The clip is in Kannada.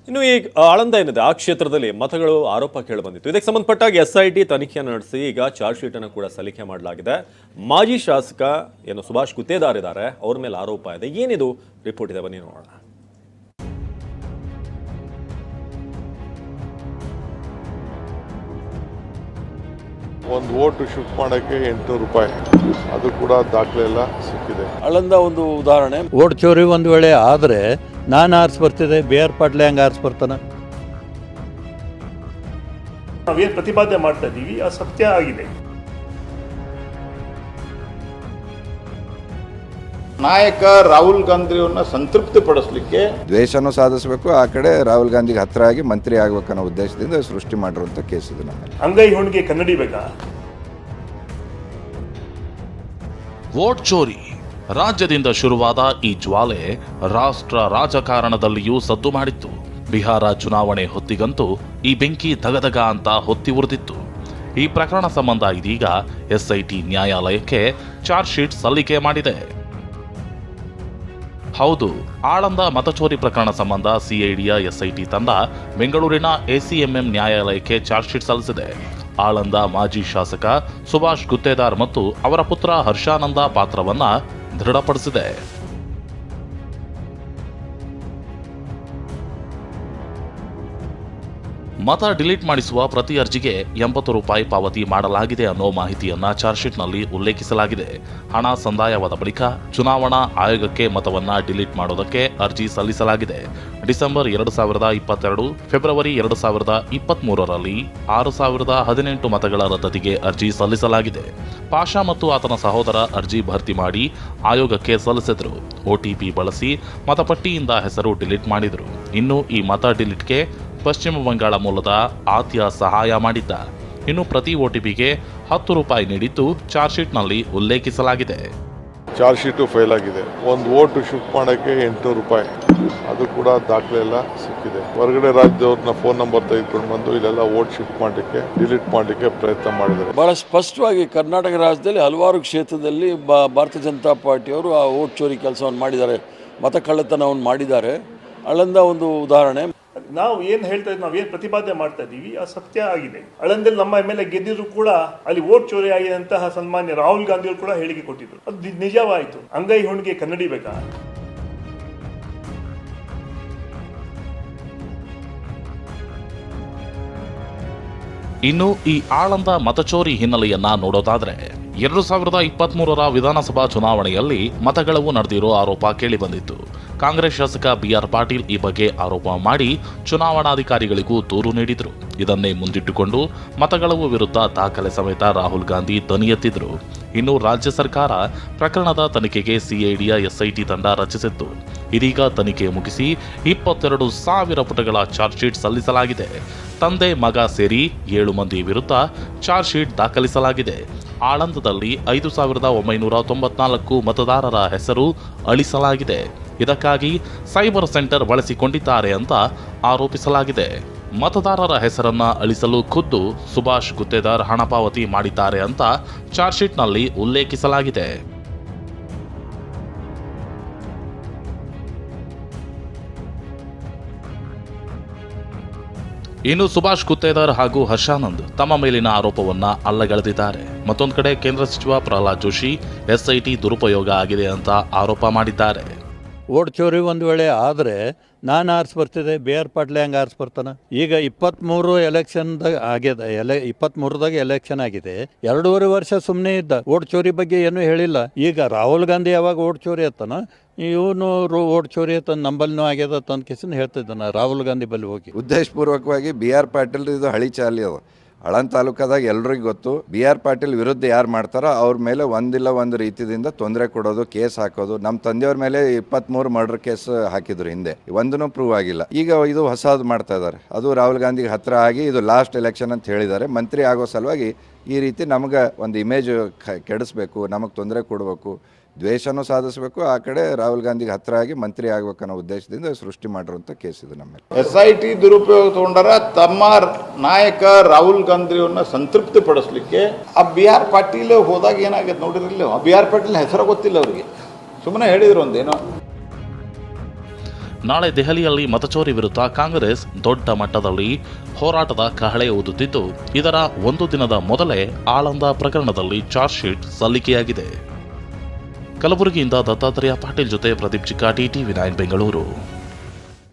ಇನ್ನು ಈ ಆಳಂದ ಏನಿದೆ ಆ ಕ್ಷೇತ್ರದಲ್ಲಿ ಮತಗಳು ಆರೋಪ ಕೇಳಿಬಂದಿತ್ತು. ಇದಕ್ಕೆ ಸಂಬಂಧಪಟ್ಟಾಗ SIT ತನಿಖೆಯನ್ನು ನಡೆಸಿ ಈಗ ಚಾರ್ಜ್ ಶೀಟ್ ಅನ್ನು ಕೂಡ ಸಲ್ಲಿಕೆ ಮಾಡಲಾಗಿದೆ. ಮಾಜಿ ಶಾಸಕ ಏನು ಸುಭಾಷ್ ಗುತ್ತೇದಾರ್ ಇದ್ದಾರೆ, ಅವ್ರ ಮೇಲೆ ಆರೋಪ ಇದೆ. ಏನಿದು ರಿಪೋರ್ಟ್ ಇದೆ, ಬನ್ನಿ ನೋಡೋಣ. ಒಂದು ಓಟು ಶಿಫ್ಟ್ ಮಾಡೋಕ್ಕೆ 800 ರೂಪಾಯಿ, ಅದು ಕೂಡ ದಾಖಲೆ ಎಲ್ಲ ಸಿಕ್ಕಿದೆ. ಆಳಂದ ಒಂದು ಉದಾಹರಣೆ. ಓಟ್ ಚೋರಿ ಒಂದು ವೇಳೆ ಆದರೆ ನಾನು ಆರಿಸಿ ಬರ್ತಿದೆ, BR ಪಾಟೀಲ್ ಹೆಂಗೆ ಆರಿಸಿ ಬರ್ತಾನೆ? ನಾವೇನು ಪ್ರತಿಪಾದನೆ ಮಾಡ್ತಾ ಇದ್ದೀವಿ ಅದು ಸತ್ಯ ಆಗಿದೆ. ನಾಯಕ ರಾಹುಲ್ ಗಾಂಧಿಯವ್ರನ್ನ ಸಂತೃಪ್ತಿ ಪಡಿಸಲಿಕ್ಕೆ ದ್ವೇಷನೂ ಸಾಧಿಸಬೇಕು, ಆ ಕಡೆ ರಾಹುಲ್ ಗಾಂಧಿಗೆ ಹತ್ತಿರ ಆಗಿ ಮಂತ್ರಿ ಆಗಬೇಕನ್ನೋ ಉದ್ದೇಶದಿಂದ ಸೃಷ್ಟಿ ಮಾಡಿರುವಂಥ ಕೇಸ್ ಇದು. ನಮ್ಮ ಅಂಗೈ ಹುಣ್ಣಿಗೆ ಕನ್ನಡಿ ಬೇಕಾ? ವೋಟ್ ಚೋರಿ ರಾಜ್ಯದಿಂದ ಶುರುವಾದ ಈ ಜ್ವಾಲೆ ರಾಷ್ಟ್ರ ರಾಜಕಾರಣದಲ್ಲಿಯೂ ಸದ್ದು ಮಾಡಿತ್ತು. ಬಿಹಾರ ಚುನಾವಣೆ ಹೊತ್ತಿಗಂತೂ ಈ ಬೆಂಕಿ ದಗದಗ ಅಂತ ಹೊತ್ತಿ ಉರಿದಿತ್ತು. ಈ ಪ್ರಕರಣ ಸಂಬಂಧ ಇದೀಗ SIT ನ್ಯಾಯಾಲಯಕ್ಕೆ ಚಾರ್ಜ್ ಶೀಟ್ ಸಲ್ಲಿಕೆ ಮಾಡಿದೆ. ಹೌದು, ಆಳಂದ ಮತಚೋರಿ ಪ್ರಕರಣ ಸಂಬಂಧ CIDಯ SIT ತಂಡ ಬೆಂಗಳೂರಿನ ACMM ನ್ಯಾಯಾಲಯಕ್ಕೆ ಚಾರ್ಜ್ ಶೀಟ್ ಸಲ್ಲಿಸಿದೆ. ಆಳಂದ ಮಾಜಿ ಶಾಸಕ ಸುಭಾಷ್ ಗುತ್ತೇದಾರ್ ಮತ್ತು ಅವರ ಪುತ್ರ ಹರ್ಷಾನಂದ ಪಾತ್ರವನ್ನ ದೃಢಪಡಿಸಿದೆ. ಮತ ಡಿಲೀಟ್ ಮಾಡಿಸುವ ಪ್ರತಿ ಅರ್ಜಿಗೆ 80 ರೂಪಾಯಿ ಪಾವತಿ ಮಾಡಲಾಗಿದೆ ಅನ್ನೋ ಮಾಹಿತಿಯನ್ನ ಚಾರ್ಜ್ ಶೀಟ್ನಲ್ಲಿ ಉಲ್ಲೇಖಿಸಲಾಗಿದೆ. ಹಣ ಸಂದಾಯವಾದ ಬಳಿಕ ಚುನಾವಣಾ ಆಯೋಗಕ್ಕೆ ಮತವನ್ನ ಡಿಲೀಟ್ ಮಾಡೋದಕ್ಕೆ ಅರ್ಜಿ ಸಲ್ಲಿಸಲಾಗಿದೆ. ಡಿಸೆಂಬರ್ 2022, ಫೆಬ್ರವರಿ 2023ರಲ್ಲಿ 6018 ಮತಗಳ ರದ್ದತಿಗೆ ಅರ್ಜಿ ಸಲ್ಲಿಸಲಾಗಿದೆ. ಪಾಷಾ ಮತ್ತು ಆತನ ಸಹೋದರ ಅರ್ಜಿ ಭರ್ತಿ ಮಾಡಿ ಆಯೋಗಕ್ಕೆ ಸಲ್ಲಿಸಿದ್ರು. OTP ಬಳಸಿ ಮತಪಟ್ಟಿಯಿಂದ ಹೆಸರು ಡಿಲೀಟ್ ಮಾಡಿದ್ರು. ಇನ್ನು ಈ ಮತ ಡಿಲೀಟ್ಗೆ ಪಶ್ಚಿಮ ಬಂಗಾಳ ಮೂಲದ ಆತ್ಯ ಸಹಾಯ ಮಾಡಿದ್ದ. ಇನ್ನು ಪ್ರತಿ OTPಗೆ 10 ರೂಪಾಯಿ ನೀಡಿದ್ದು ಚಾರ್ಜ್ ಶೀಟ್ನಲ್ಲಿ ಉಲ್ಲೇಖಿಸಲಾಗಿದೆ. ಚಾರ್ಜ್ ಶೀಟು ಫೈಲ್ ಆಗಿದೆ. ಒಂದು ಓಟು ಶಿಫ್ಟ್ ಮಾಡೋಕ್ಕೆ 800 ರೂಪಾಯಿ, ಅದು ಕೂಡ ದಾಖಲೆ ಎಲ್ಲ ಸಿಕ್ಕಿದೆ. ಹೊರಗಡೆ ರಾಜ್ಯದವ್ರನ್ನ ಫೋನ್ ನಂಬರ್ ತೆಗೆದುಕೊಂಡು ಬಂದು ಇಲ್ಲೆಲ್ಲ ಓಟ್ ಶಿಫ್ಟ್ ಮಾಡಲಿಕ್ಕೆ, ಡಿಲೀಟ್ ಮಾಡಲಿಕ್ಕೆ ಪ್ರಯತ್ನ ಮಾಡಿದ್ದಾರೆ. ಬಹಳ ಸ್ಪಷ್ಟವಾಗಿ ಕರ್ನಾಟಕ ರಾಜ್ಯದಲ್ಲಿ ಹಲವಾರು ಕ್ಷೇತ್ರದಲ್ಲಿ ಭಾರತೀಯ ಜನತಾ ಪಾರ್ಟಿಯವರು ಆ ಓಟ್ ಚೋರಿ ಕೆಲಸವನ್ನು ಮಾಡಿದ್ದಾರೆ, ಮತ ಕಳ್ಳತನವನ್ನು ಮಾಡಿದ್ದಾರೆ. ಆಳಂದ ಒಂದು ಉದಾಹರಣೆ. ನಾವು ಏನು ಹೇಳ್ತಾ ಇದ್ದೀವಿ, ನಾವೇನು ಪ್ರತಿಪಾದನೆ ಮಾಡ್ತಾ ಇದ್ದೀವಿ ಅದು ಸತ್ಯ ಆಗಿದೆ. ಆಳಂದಲ್ಲಿ ನಮ್ಮ MLA ಗೆದ್ದಿದ್ರು ಕೂಡ ಅಲ್ಲಿ ವೋಟ್ ಚೋರಿ ಆಗಿದಂತಹ ಸನ್ಮಾನ್ಯ ರಾಹುಲ್ ಗಾಂಧಿ ಅವರು ಕೂಡ ಹೇಳಿಕೆ ಕೊಟ್ಟಿದ್ರು. ಅದು ನಿಜವಾಯಿತು. ಅಂಗೈ ಹುಣ್ಣಿಗೆ ಕನ್ನಡಿ ಬೇಕಾ? ಇನ್ನು ಈ ಆಳಂದ ಮತಚೋರಿ ಹಿನ್ನೆಲೆಯನ್ನ ನೋಡೋದಾದ್ರೆ 2023ರ ವಿಧಾನಸಭಾ ಚುನಾವಣೆಯಲ್ಲಿ ಮತಗಳವು ನಡೆದಿರೋ ಆರೋಪ ಕೇಳಿಬಂದಿತ್ತು. ಕಾಂಗ್ರೆಸ್ ಶಾಸಕ BR ಪಾಟೀಲ್ ಈ ಬಗ್ಗೆ ಆರೋಪ ಮಾಡಿ ಚುನಾವಣಾಧಿಕಾರಿಗಳಿಗೂ ದೂರು ನೀಡಿದ್ರು. ಇದನ್ನೇ ಮುಂದಿಟ್ಟುಕೊಂಡು ಮತಗಳವು ವಿರುದ್ಧ ದಾಖಲೆ ಸಮೇತ ರಾಹುಲ್ ಗಾಂಧಿ ಧ್ವನಿ ಎತ್ತಿದ್ರು. ಇನ್ನು ರಾಜ್ಯ ಸರ್ಕಾರ ಪ್ರಕರಣದ ತನಿಖೆಗೆ CIDಯ SIT ತಂಡ ರಚಿಸಿತ್ತು. ಇದೀಗ ತನಿಖೆ ಮುಗಿಸಿ 22,000 ಪುಟಗಳ ಚಾರ್ಜ್ ಶೀಟ್ ಸಲ್ಲಿಸಲಾಗಿದೆ. ತಂದೆ ಮಗ ಸೇರಿ 7 ಮಂದಿ ವಿರುದ್ಧ ಚಾರ್ಜ್ ಶೀಟ್ ದಾಖಲಿಸಲಾಗಿದೆ. ಆಳಂದದಲ್ಲಿ 5,994 ಮತದಾರರ ಹೆಸರು ಅಳಿಸಲಾಗಿದೆ. ಇದಕ್ಕಾಗಿ ಸೈಬರ್ ಸೆಂಟರ್ ಬಳಸಿಕೊಂಡಿದ್ದಾರೆ ಅಂತ ಆರೋಪಿಸಲಾಗಿದೆ. ಮತದಾರರ ಹೆಸರನ್ನ ಅಳಿಸಲು ಖುದ್ದು ಸುಭಾಷ್ ಗುತ್ತೇದಾರ್ ಹಣ ಪಾವತಿ ಮಾಡಿದ್ದಾರೆ ಅಂತ ಚಾರ್ಜ್ ಶೀಟ್ನಲ್ಲಿ ಉಲ್ಲೇಖಿಸಲಾಗಿದೆ. ಇನ್ನು ಸುಭಾಷ್ ಗುತ್ತೇದಾರ್ ಹಾಗೂ ಹರ್ಷಾನಂದ್ ತಮ್ಮ ಮೇಲಿನ ಆರೋಪವನ್ನ ಅಲ್ಲಗಳೆದಿದ್ದಾರೆ. ಮತ್ತೊಂದು ಕಡೆ ಕೇಂದ್ರ ಸಚಿವ ಪ್ರಹ್ಲಾದ್ ಜೋಶಿ SIT ದುರುಪಯೋಗ ಆಗಿದೆ ಅಂತ ಆರೋಪ ಮಾಡಿದ್ದಾರೆ. ಓಟ್ ಚೋರಿ ಒಂದು ವೇಳೆ ಆದರೆ ನಾನು ಆರಿಸಿ ಬರ್ತಿದೆ, BR ಪಾಟೀಲ್ ಹೆಂಗೆ ಆರಿಸಿ ಬರ್ತಾನೆ? ಈಗ 23 ಎಲೆಕ್ಷನ್ದಾಗ ಆಗ್ಯದ, 23ದಾಗ ಎಲೆಕ್ಷನ್ ಆಗಿದೆ. 2.5 ವರ್ಷ ಸುಮ್ಮನೆ ಇದ್ದ, ಓಟ್ ಚೋರಿ ಬಗ್ಗೆ ಏನೂ ಹೇಳಿಲ್ಲ. ಈಗ ರಾಹುಲ್ ಗಾಂಧಿ ಯಾವಾಗ ಓಟ್ ಚೋರಿ ಆತನ, ಇವನು ಓಟ್ ಚೋರಿ ಆತ ನಂಬಲ್ನೂ ಆಗ್ಯದ ತಂದ ಕೇಸನ್ನು ಹೇಳ್ತಿದ್ದಾನೆ ರಾಹುಲ್ ಗಾಂಧಿ ಬಲ್ಲಿ ಹೋಗಿ. ಉದ್ದೇಶಪೂರ್ವಕವಾಗಿ BR ಪಾಟೀಲ್ ಇದು ಹಳಿ ಚಾಲಿ ಅದು. ಆಳಂದ ತಾಲೂಕದಾಗ ಎಲ್ರಿಗೂ ಗೊತ್ತು, BR ಪಾಟೀಲ್ ವಿರುದ್ಧ ಯಾರು ಮಾಡ್ತಾರೋ ಅವ್ರ ಮೇಲೆ ಒಂದಿಲ್ಲ ಒಂದು ರೀತಿಯಿಂದ ತೊಂದರೆ ಕೊಡೋದು, ಕೇಸ್ ಹಾಕೋದು. ನಮ್ಮ ತಂದೆಯವ್ರ ಮೇಲೆ 23 ಮರ್ಡರ್ ಕೇಸ್ ಹಾಕಿದ್ರು ಹಿಂದೆ, ಒಂದೂ ಪ್ರೂವ್ ಆಗಿಲ್ಲ. ಈಗ ಇದು ಹೊಸದು ಮಾಡ್ತಾ ಇದ್ದಾರೆ. ಅದು ರಾಹುಲ್ ಗಾಂಧಿಗೆ ಹತ್ತಿರ ಆಗಿ ಇದು ಲಾಸ್ಟ್ ಎಲೆಕ್ಷನ್ ಅಂತ ಹೇಳಿದ್ದಾರೆ. ಮಂತ್ರಿ ಆಗೋ ಸಲುವಾಗಿ ಈ ರೀತಿ ನಮಗೆ ಒಂದು ಇಮೇಜ್ ಕೆಡಿಸ್ಬೇಕು, ನಮಗೆ ತೊಂದರೆ ಕೊಡಬೇಕು, ದ್ವೇಷನೂ ಸಾಧಿಸಬೇಕು, ಆ ಕಡೆ ರಾಹುಲ್ ಗಾಂಧಿಗೆ ಹತ್ತಿರ ಆಗಿ ಮಂತ್ರಿ ಆಗಬೇಕನ್ನೋ ಉದ್ದೇಶದಿಂದ ಸೃಷ್ಟಿ ಮಾಡಿರುವಂಥ ಕೇಸ್ ಇದು. ನಮ್ಮ SIT ದುರುಪಯೋಗ ತಗೊಂಡಾರ ತಮ್ಮ ನಾಯಕ ರಾಹುಲ್ ಗಾಂಧಿಯವ್ರನ್ನ ಸಂತೃಪ್ತಿ ಪಡಿಸಲಿಕ್ಕೆ. ಆ BR ಪಾಟೀಲ್ ಹೋದಾಗ ಏನಾಗತ್ತೆ ನೋಡಿರಲಿಲ್ಲ, BR ಪಾಟೀಲ್ ಹೆಸರು ಗೊತ್ತಿಲ್ಲ ಅವರಿಗೆ, ಸುಮ್ಮನೆ ಹೇಳಿದ್ರು ಒಂದೇನೋ. ನಾಳೆ ದೆಹಲಿಯಲ್ಲಿ ಮತಚೋರಿ ವಿರುದ್ಧ ಕಾಂಗ್ರೆಸ್ ದೊಡ್ಡ ಮಟ್ಟದಲ್ಲಿ ಹೋರಾಟದ ಕಹಳೆ ಊದುತ್ತಿದ್ದು, ಇದರ ಒಂದು ದಿನದ ಮೊದಲೇ ಆಳಂದ ಪ್ರಕರಣದಲ್ಲಿ ಚಾರ್ಜ್ ಶೀಟ್ ಸಲ್ಲಿಕೆಯಾಗಿದೆ. ಕಲಬುರಗಿಯಿಂದ ದತ್ತಾತ್ರೇಯ ಪಾಟೀಲ್ ಜೊತೆ ಪ್ರದೀಪ್ ಚಿಕ್ಕಾಟಿ, TV9 ಬೆಂಗಳೂರು.